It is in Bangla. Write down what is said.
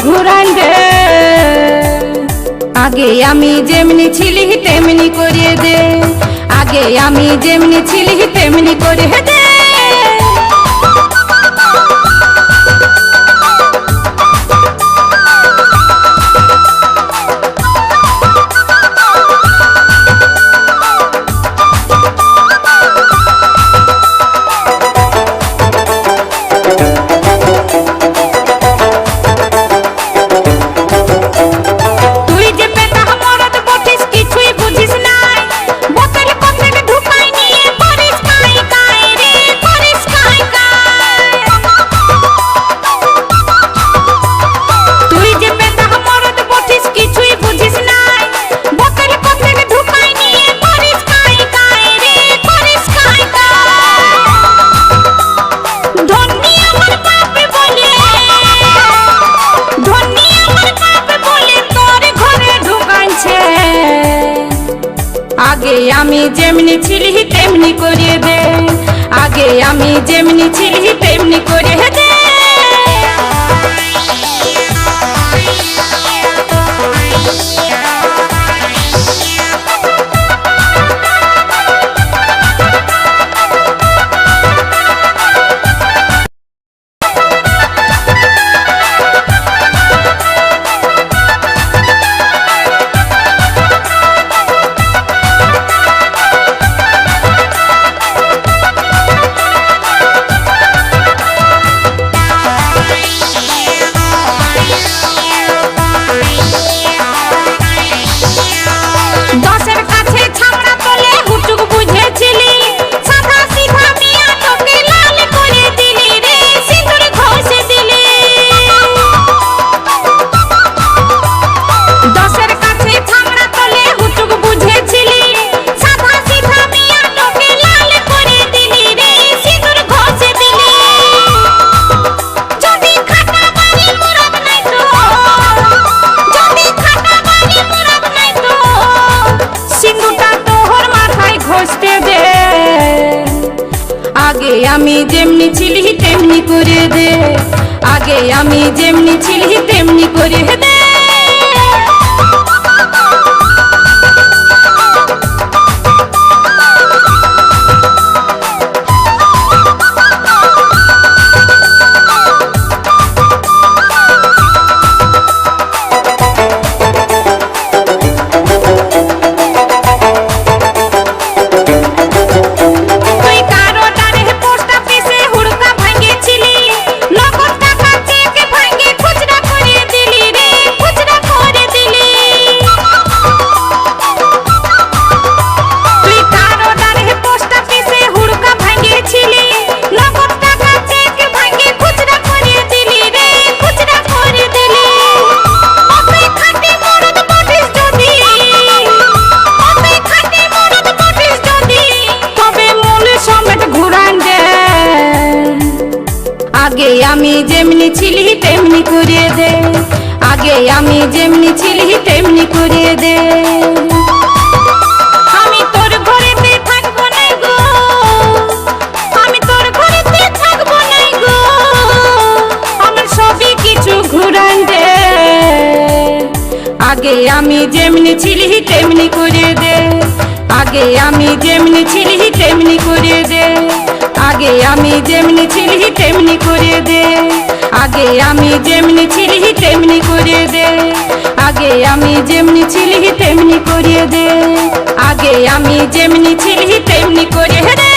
ঘুরাই দে। আগে আমি যেমনি ছিলি তেমনি করিয়ে দে, আগে আমি যেমনি ছিলি তেমনি করে দে। আগে আমি যেমনি ছিলি তেমনি করিয়ে দে, আগে আমি যেমনি ছিলি তেমনি করিয়ে দে। আগে আমি যেমনি ছিলি তেমনি করে দে, আগে আমি যেমনি ছিলি তেমনি করে দে। আগে আমি যেমনি ছিলি তেমনি করিয়ে দে, আগে আমি যেমনি ছিলি তেমনি করিয়ে দে। আমি তোর ঘরেতে থাকবো না গো, আমি তোর ঘরেতে থাকবো না গো, আমার সবই কিছু ঘুরাই দে। আগে আমি যেমনি ছিলি তেমনি করিয়ে দে, আগে আমি যেমনি ছিলি তেমনি করিয়ে দে, আগে আমি যেমনি ছিলি তেমনি করিয়ে দে, আগে আমি যেমনি ছিলি তেমনি করিয়ে দে, আগে আমি যেমনি ছিলি তেমনি করিয়ে দে, আগে আমি যেমনি ছিলি তেমনি করিয়ে দে।